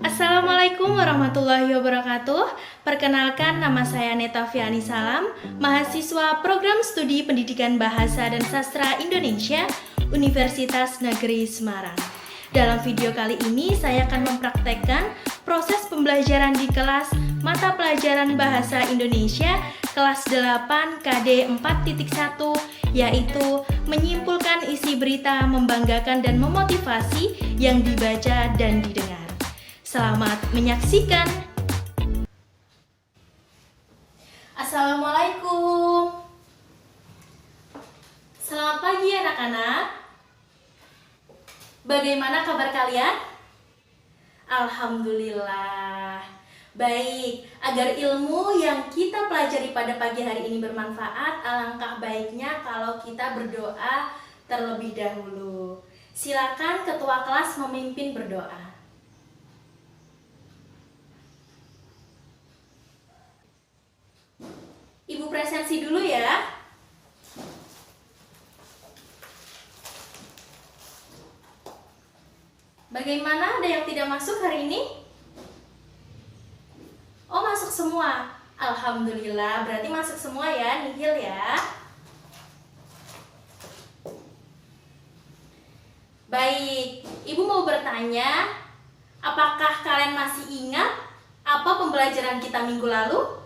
Assalamualaikum warahmatullahi wabarakatuh. Perkenalkan, nama saya Neta Fiani Salam, mahasiswa Program Studi Pendidikan Bahasa dan Sastra Indonesia, Universitas Negeri Semarang. Dalam video kali ini, saya akan mempraktekkan proses pembelajaran di kelas mata pelajaran Bahasa Indonesia kelas 8 KD 4.1, yaitu menyimpulkan isi berita membanggakan dan memotivasi yang dibaca dan didengar. Selamat menyaksikan. Assalamualaikum. Selamat pagi anak-anak. Bagaimana kabar kalian? Alhamdulillah. Baik, agar ilmu yang kita pelajari pada pagi hari ini bermanfaat, alangkah baiknya kalau kita berdoa terlebih dahulu. Silakan ketua kelas memimpin berdoa. Ibu presensi dulu ya. Bagaimana, ada yang tidak masuk hari ini? Oh, masuk semua. Alhamdulillah, berarti masuk semua ya, nihil ya. Baik, Ibu mau bertanya, apakah kalian masih ingat apa pembelajaran kita minggu lalu?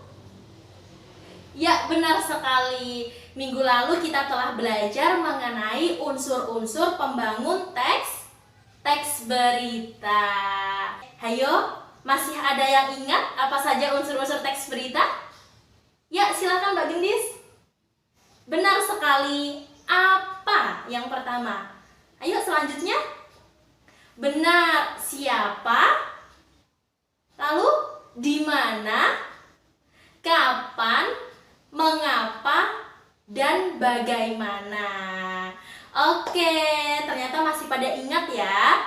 Ya, benar sekali. Minggu lalu kita telah belajar mengenai unsur-unsur pembangun teks berita. Hayo, masih ada yang ingat apa saja unsur-unsur teks berita? Ya, silakan Mbak Gendis. Benar sekali. Apa yang pertama? Ayo selanjutnya. Benar, siapa? Lalu di mana? Kapan? Mengapa dan bagaimana. Oke, ternyata masih pada ingat ya.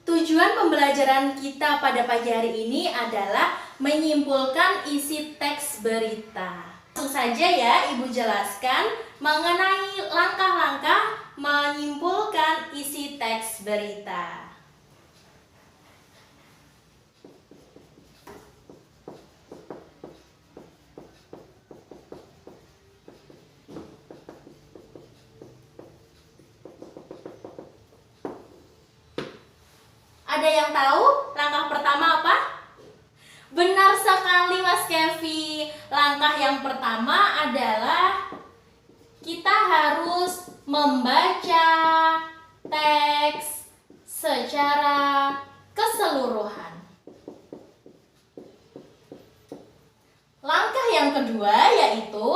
Tujuan pembelajaran kita pada pagi hari ini adalah menyimpulkan isi teks berita. Langsung saja ya Ibu jelaskan mengenai langkah-langkah menyimpulkan isi teks berita. Ada yang tahu langkah pertama apa? Benar sekali Mas Kevi. Langkah yang pertama adalah kita harus membaca teks secara keseluruhan. Langkah yang kedua yaitu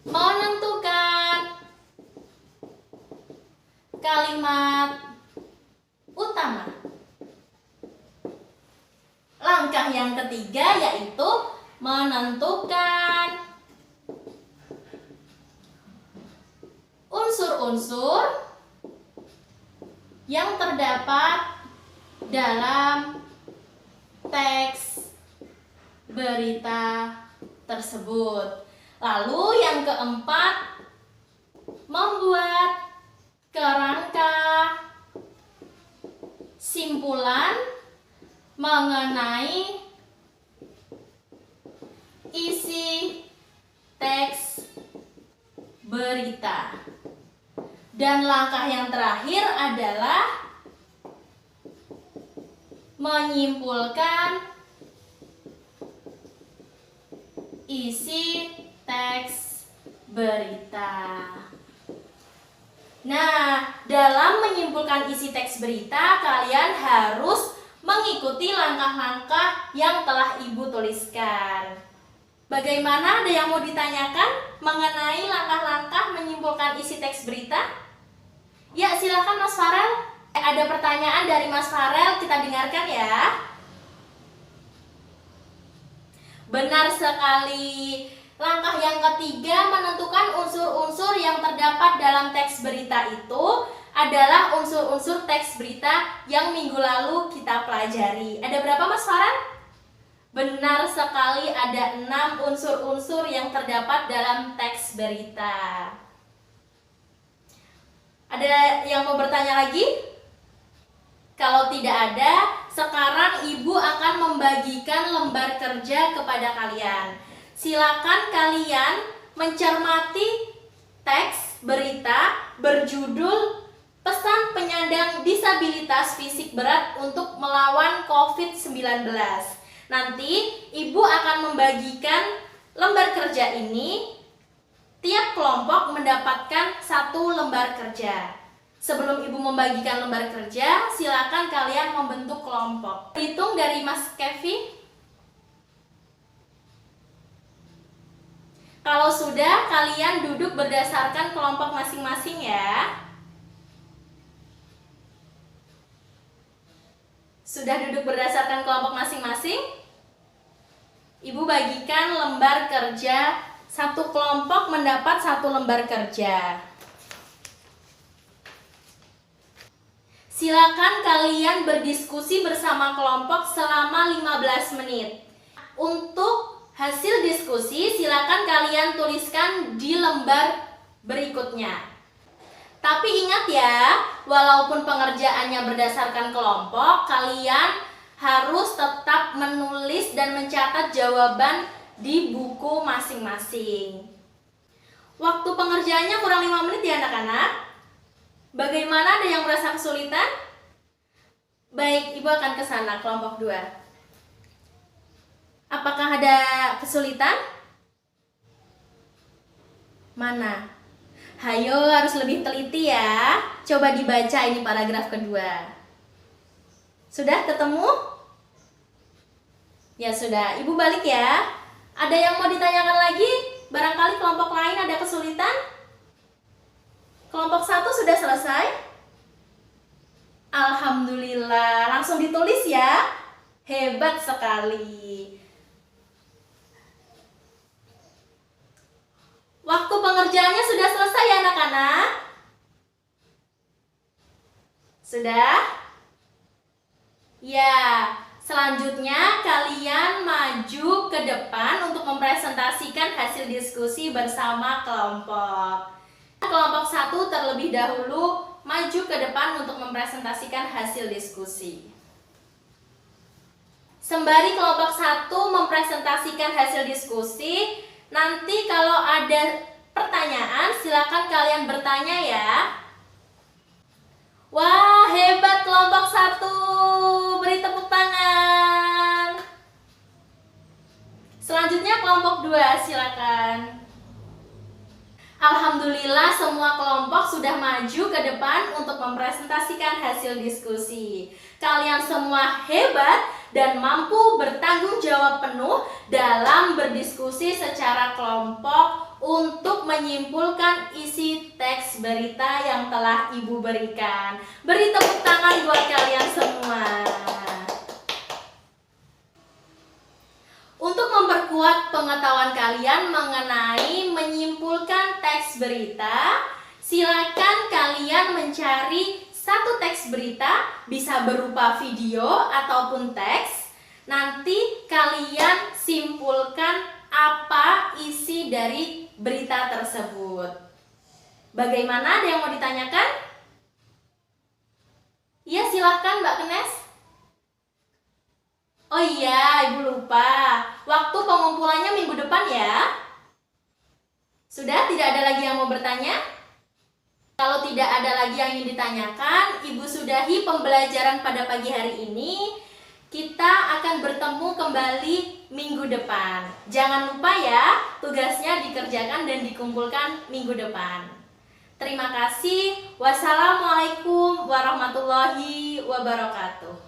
menentukan kalimat utama. Langkah yang ketiga yaitu menentukan unsur-unsur yang terdapat dalam teks berita tersebut. Lalu yang keempat, membuat kerangka simpulan mengenai isi teks berita. Dan langkah yang terakhir adalah menyimpulkan isi teks berita. Nah, dalam menyimpulkan isi teks berita, kalian harus mengikuti langkah-langkah yang telah Ibu tuliskan. Bagaimana, ada yang mau ditanyakan mengenai langkah-langkah menyimpulkan isi teks berita? Ya, silakan Mas Farel. Ada pertanyaan dari Mas Farel, kita dengarkan ya. Benar sekali. Langkah yang ketiga, menentukan unsur-unsur yang terdapat dalam teks berita itu adalah unsur-unsur teks berita yang minggu lalu kita pelajari. Ada berapa Mas Farhan? Benar sekali, ada 6 unsur-unsur yang terdapat dalam teks berita. Ada yang mau bertanya lagi? Kalau tidak ada, sekarang Ibu akan membagikan lembar kerja kepada kalian. Silakan kalian mencermati teks berita berjudul Pesan Penyandang Disabilitas Fisik Berat untuk Melawan COVID-19. Nanti Ibu akan membagikan lembar kerja ini. Tiap kelompok mendapatkan 1 lembar kerja. Sebelum Ibu membagikan lembar kerja, silakan kalian membentuk kelompok. Hitung dari Mas Kevin. Kalau sudah, kalian duduk berdasarkan kelompok masing-masing ya. Sudah duduk berdasarkan kelompok masing-masing? Ibu bagikan lembar kerja, 1 kelompok mendapat 1 lembar kerja. Silakan kalian berdiskusi bersama kelompok selama 15 menit. Untuk hasil diskusi, silakan kalian tuliskan di lembar berikutnya. Tapi ingat ya, walaupun pengerjaannya berdasarkan kelompok, kalian harus tetap menulis dan mencatat jawaban di buku masing-masing. Waktu pengerjaannya kurang 5 menit ya anak-anak. Bagaimana, ada yang merasa kesulitan? Baik, Ibu akan ke sana, kelompok 2. Apakah ada kesulitan? Mana? Hayo, harus lebih teliti ya. Coba dibaca ini paragraf kedua. Sudah ketemu? Ya sudah, Ibu balik ya. Ada yang mau ditanyakan lagi? Barangkali kelompok lain ada kesulitan? Kelompok 1 sudah selesai? Alhamdulillah, langsung ditulis ya. Hebat sekali. Waktu pengerjaannya sudah selesai ya anak-anak? Sudah? Ya, selanjutnya kalian maju ke depan untuk mempresentasikan hasil diskusi bersama kelompok. Kelompok 1 terlebih dahulu maju ke depan untuk mempresentasikan hasil diskusi. Sembari kelompok 1 mempresentasikan hasil diskusi, nanti kalau ada pertanyaan silakan kalian bertanya ya. Wah, hebat kelompok 1. Beri tepuk tangan. Selanjutnya kelompok 2, silakan. Alhamdulillah semua kelompok sudah maju ke depan untuk mempresentasikan hasil diskusi. Kalian semua hebat dan mampu bertanggung jawab penuh dalam berdiskusi secara kelompok untuk menyimpulkan isi teks berita yang telah Ibu berikan. Beri tepuk tangan buat kalian semua. Untuk memperkuat pengetahuan kalian mengenai menyimpulkan teks berita, silakan kalian mencari 1 teks berita, bisa berupa video ataupun teks. Nanti kalian simpulkan apa isi dari berita tersebut. Bagaimana, ada yang mau ditanyakan? Iya, silahkan Mbak Kenes. Oh iya, Ibu lupa. Waktu pengumpulannya minggu depan ya. Sudah, tidak ada lagi yang mau bertanya? Kalau tidak ada lagi yang ingin ditanyakan, Ibu sudahi pembelajaran pada pagi hari ini. Kita akan bertemu kembali minggu depan. Jangan lupa ya, tugasnya dikerjakan dan dikumpulkan minggu depan. Terima kasih. Wassalamualaikum warahmatullahi wabarakatuh.